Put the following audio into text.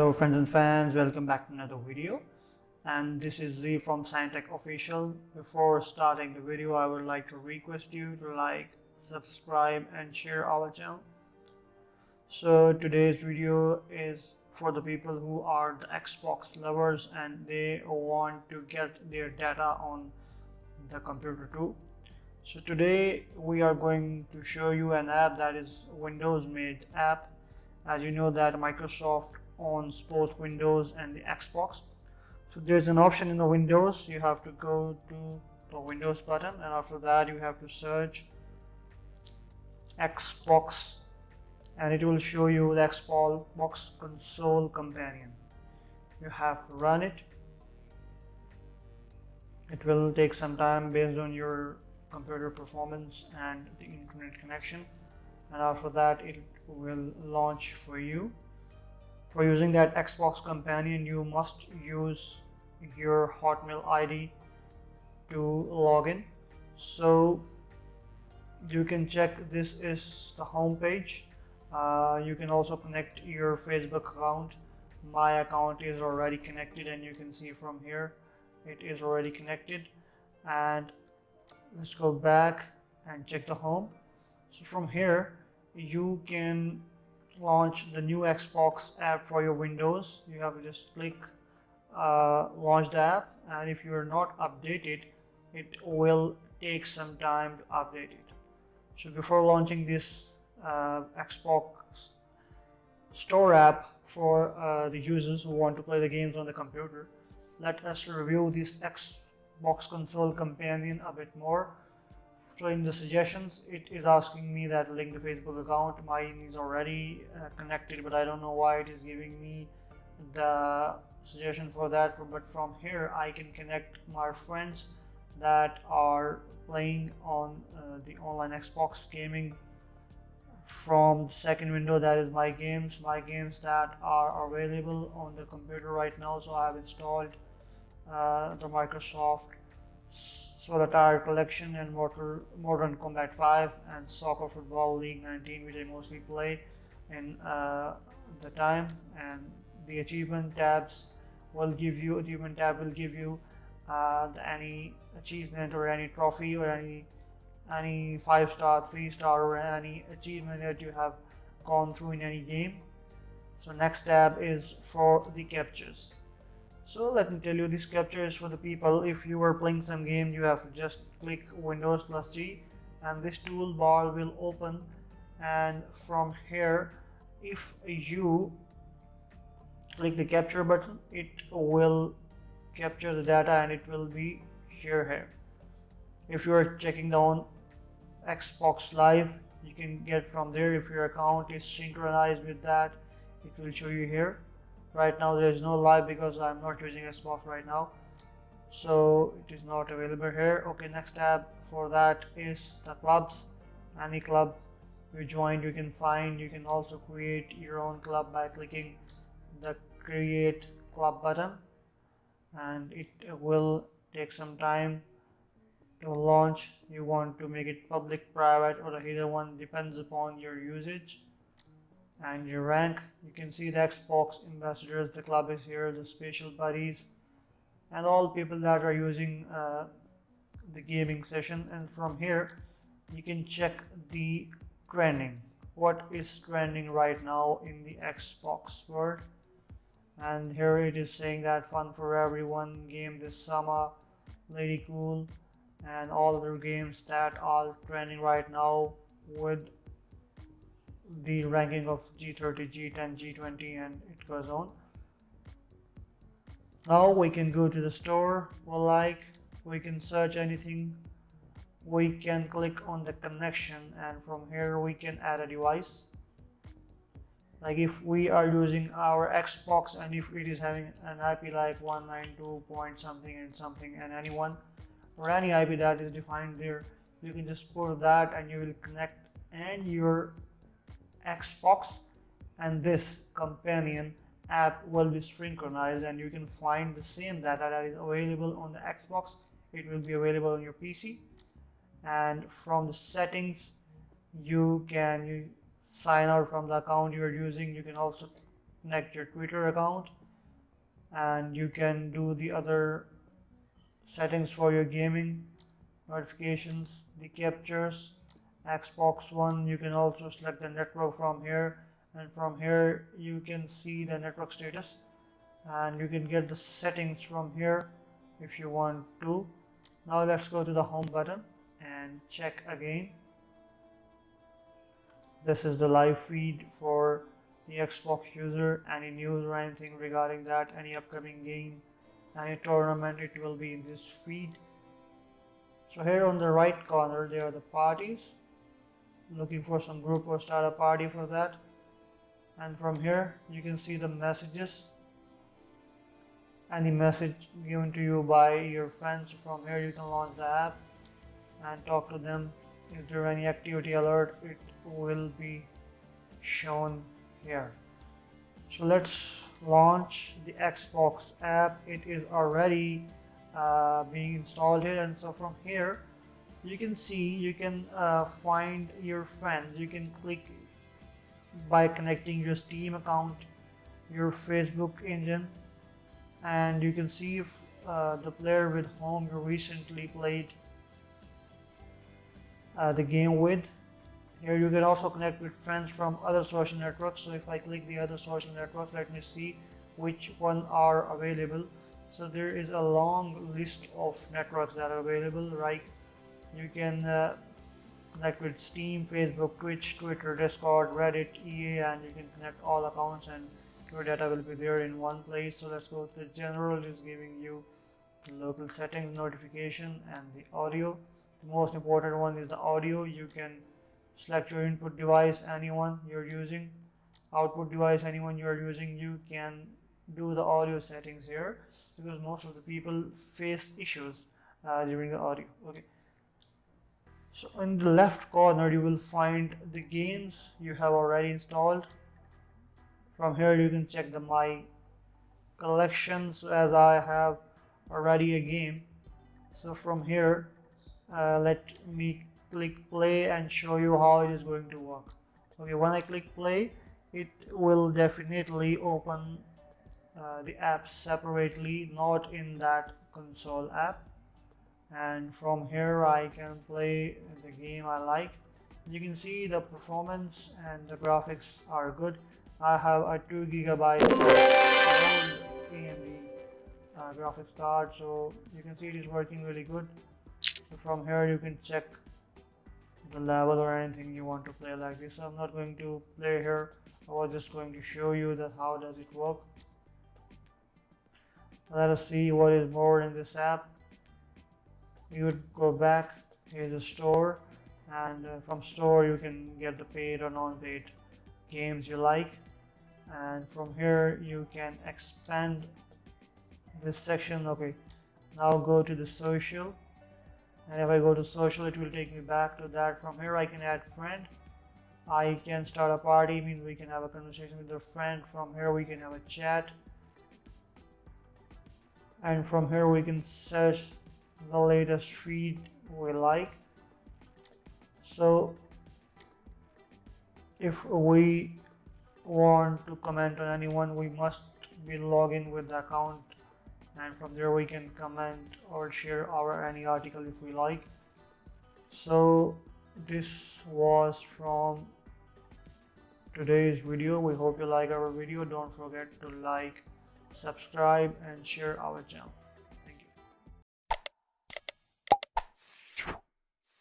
Hello friends and fans, welcome back to another video, and this is Z from Scientech Official. Before starting the video, I would like to request you to like, subscribe and share our channel. So today's video is for the people who are the Xbox lovers and they want to get their data on the computer too. So today we are going to show you an app that is Windows made app. As you know that Microsoft owns both Windows and the Xbox. So there's an option in the Windows, you have to go to the Windows button, and after that you have to search Xbox and it will show you the Xbox Console Companion. You have to run it. It will take some time based on your computer performance and the internet connection, and after that it will launch for you. For using that Xbox Companion, you must use your Hotmail ID to log in. So you can check, this is the home page. You can also connect your Facebook account. My account is already connected and you can see from here it is already connected. And let's go back and check the home. So from here you can launch the new Xbox app for your Windows. You have to just click launch the app, and if you are not updated it will take some time to update it. So before launching this Xbox Store app for the users who want to play the games on the computer, let us review this Xbox Console Companion a bit more. So in the suggestions it is asking me that link the Facebook account. Mine is already connected, but I don't know why it is giving me the suggestion for that. But from here I can connect my friends that are playing on the online Xbox gaming from the second window, that is my games that are available on the computer right now. So I have installed the Microsoft Solitaire Collection and Modern Combat 5 and Soccer Football League 19, which I mostly play in the time. And the achievement tab will give you any achievement or any trophy or any 5-star, 3-star or any achievement that you have gone through in any game. So next tab is for the captures. So let me tell you, this capture is for the people. If you are playing some game, you have to just click Windows plus G and this toolbar will open, and from here if you click the capture button it will capture the data and it will be here. If you are checking down Xbox Live, you can get from there. If your account is synchronized with that, it will show you here. Right now there is no live because I'm not using Xbox right now, so it is not available here. Okay, next tab for that is the clubs. Any club you joined you can find. You can also create your own club by clicking the create club button, and it will take some time to launch. You want to make it public, private or the hidden one, depends upon your usage and your rank. You can see the Xbox ambassadors, the club is here, the special buddies and all people that are using the gaming session. And from here you can check the trending, what is trending right now in the Xbox world. And here it is saying that Fun for Everyone game this summer, Lady Cool and all other games that are trending right now with the ranking of G30, G10, G20 and it goes on. Now we can go to the store we can search anything, we can click on the connection, and from here we can add a device. Like if we are using our Xbox and if it is having an IP like 192 point something and something and anyone or any IP that is defined there, you can just put that and you will connect and your Xbox and this companion app will be synchronized, and you can find the same data that is available on the Xbox, it will be available on your PC. And from the settings you can sign out from the account you are using. You can also connect your Twitter account, and you can do the other settings for your gaming, notifications, the captures, Xbox One. You can also select the network from here, and from here you can see the network status, and you can get the settings from here if you want to. Now let's go to the home button and check again. This is the live feed for the Xbox user. Any news or anything regarding that, any upcoming game, any tournament, it will be in this feed. So here on the right corner there are the parties. Looking for some group or start a party for that. And from here you can see the messages, any message given to you by your friends. From here you can launch the app and talk to them. If there any activity alert, it will be shown here. So let's launch the Xbox app. It is already being installed here, and so from here you can see, you can find your friends. You can click by connecting your Steam account, your Facebook engine, and you can see if the player with whom you recently played the game with. Here you can also connect with friends from other social networks. So if I click the other social networks, let me see which one are available. So there is a long list of networks that are available, right? You can connect with Steam, Facebook, Twitch, Twitter, Discord, Reddit, EA, and you can connect all accounts and your data will be there in one place. So let's go to general. It is giving you the local settings, notification, and the audio. The most important one is the audio. You can select your input device, anyone you're using, output device, anyone you're using. You can do the audio settings here, because most of the people face issues during the audio. Okay, so in the left corner you will find the games you have already installed. From here you can check the my collections, as I have already a game. So from here let me click play and show you how it is going to work. Okay, when I click play, it will definitely open the apps separately, not in that console app. And from here I can play the game I like. You can see the performance and the graphics are good. I have a 2 GB AMD graphics card, so you can see it is working really good. So from here you can check the level or anything you want to play like this. So I'm not going to play here. I was just going to show you that how does it work. Let us see what is more in this app. You would go back, here's the store, and from store you can get the paid or non-paid games you like. And from here you can expand this section. Okay, now go to the social, and if I go to social it will take me back to that. From here I can add friend, I can start a party, means we can have a conversation with a friend. From here we can have a chat, and from here we can search the latest feed we like. So if we want to comment on anyone, we must be logged in with the account, and from there we can comment or share our any article if we like. So this was from today's video. We hope you like our video. Don't forget to like, subscribe, and share our channel.